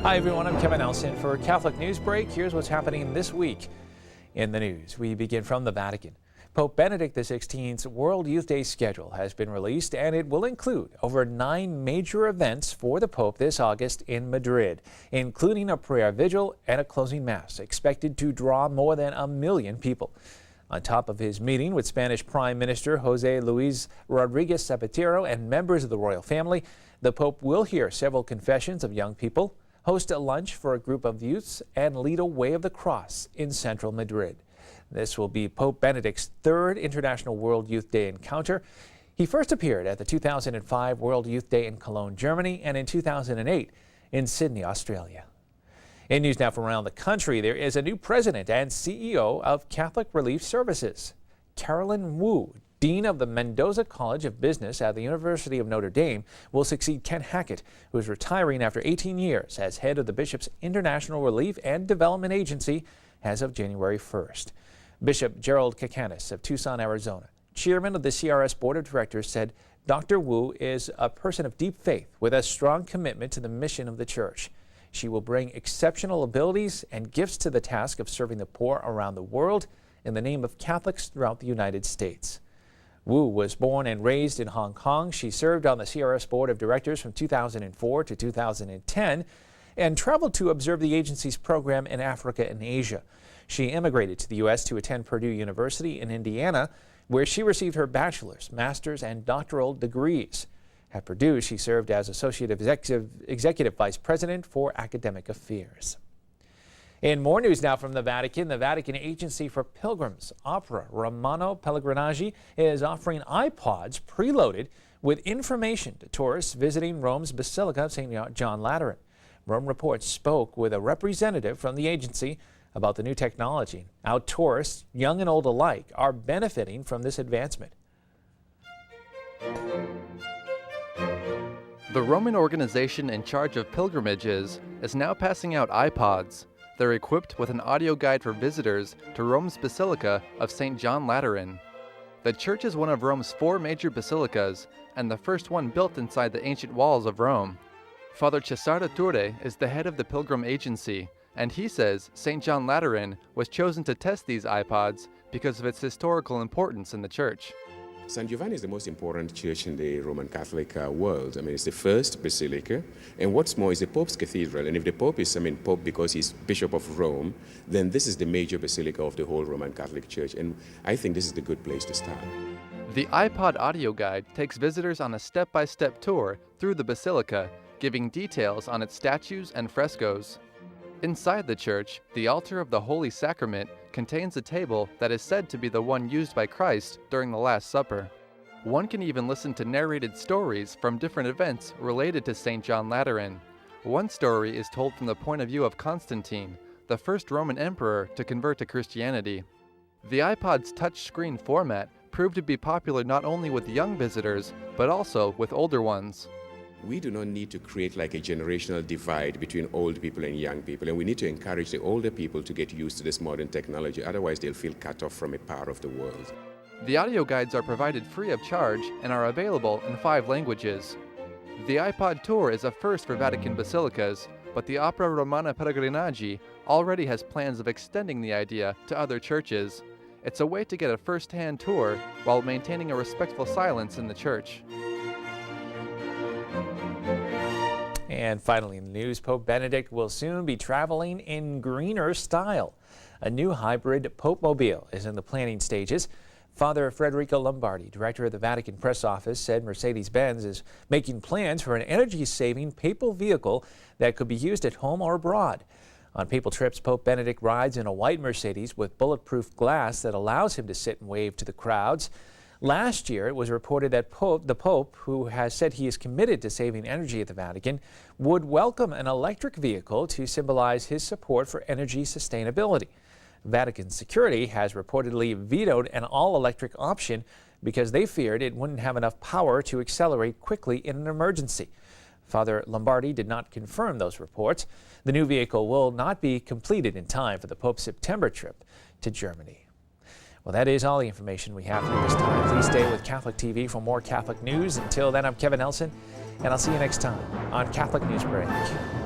Hi everyone, I'm Kevin Nelson for Catholic Newsbreak. Here's what's happening this week in the news. We begin from the Vatican. Pope Benedict XVI's World Youth Day schedule has been released, and it will include over 9 major events for the Pope this August in Madrid, including a prayer vigil and a closing mass expected to draw more than 1 million people. On top of his meeting with Spanish Prime Minister Jose Luis Rodriguez Zapatero and members of the royal family, the Pope will hear several confessions of young people, host a lunch for a group of youths, and lead a Way of the Cross in central Madrid. This will be Pope Benedict's 3rd International World Youth Day encounter. He first appeared at the 2005 World Youth Day in Cologne, Germany, and in 2008 in Sydney, Australia. In news now from around the country, there is a new president and CEO of Catholic Relief Services. Carolyn Wu, Dean of the Mendoza College of Business at the University of Notre Dame, will succeed Ken Hackett, who is retiring after 18 years as head of the Bishop's International Relief and Development Agency as of January 1st. Bishop Gerald Kakanis of Tucson, Arizona, chairman of the CRS Board of Directors, said Dr. Wu is a person of deep faith with a strong commitment to the mission of the Church. She will bring exceptional abilities and gifts to the task of serving the poor around the world in the name of Catholics throughout the United States. Wu was born and raised in Hong Kong. She served on the CRS Board of Directors from 2004 to 2010 and traveled to observe the agency's program in Africa and Asia. She immigrated to the U.S. to attend Purdue University in Indiana, where she received her bachelor's, master's, and doctoral degrees. At Purdue, she served as Associate Executive Vice President for Academic Affairs. In more news now from the Vatican Agency for Pilgrims, Opera Romano Pellegrinaggi, is offering iPods preloaded with information to tourists visiting Rome's Basilica of St. John Lateran. Rome Reports spoke with a representative from the agency about the new technology. How tourists, young and old alike, are benefiting from this advancement. The Roman organization in charge of pilgrimages is now passing out iPods. They're equipped with an audio guide for visitors to Rome's Basilica of St. John Lateran. The church is one of Rome's 4 major basilicas and the first one built inside the ancient walls of Rome. Father Cesare Ture is the head of the Pilgrim Agency, and he says St. John Lateran was chosen to test these iPods because of its historical importance in the church. San Giovanni is the most important church in the Roman Catholic world. I mean, it's the first basilica, and what's more, it's the Pope's cathedral. And if the Pope is, Pope because he's Bishop of Rome, then this is the major basilica of the whole Roman Catholic Church, and I think this is the good place to start. The iPod audio guide takes visitors on a step-by-step tour through the basilica, giving details on its statues and frescoes. Inside the church, the altar of the Holy Sacrament contains a table that is said to be the one used by Christ during the Last Supper. One can even listen to narrated stories from different events related to St. John Lateran. One story is told from the point of view of Constantine, the first Roman emperor to convert to Christianity. The iPod's touchscreen format proved to be popular not only with young visitors, but also with older ones. We do not need to create like a generational divide between old people and young people, and we need to encourage the older people to get used to this modern technology, otherwise they'll feel cut off from a part of the world. The audio guides are provided free of charge and are available in 5 languages. The iPod tour is a first for Vatican basilicas, but the Opera Romana Pellegrinaggi already has plans of extending the idea to other churches. It's a way to get a first-hand tour while maintaining a respectful silence in the church. And finally in the news, Pope Benedict will soon be traveling in greener style. A new hybrid Pope-mobile is in the planning stages. Father Federico Lombardi, director of the Vatican press office, said Mercedes-Benz is making plans for an energy-saving papal vehicle that could be used at home or abroad. On papal trips, Pope Benedict rides in a white Mercedes with bulletproof glass that allows him to sit and wave to the crowds. Last year, it was reported that the Pope, who has said he is committed to saving energy at the Vatican, would welcome an electric vehicle to symbolize his support for energy sustainability. Vatican security has reportedly vetoed an all-electric option because they feared it wouldn't have enough power to accelerate quickly in an emergency. Father Lombardi did not confirm those reports. The new vehicle will not be completed in time for the Pope's September trip to Germany. Well, that is all the information we have for you this time. Please stay with Catholic TV for more Catholic news. Until then, I'm Kevin Nelson, and I'll see you next time on Catholic Newsbreak.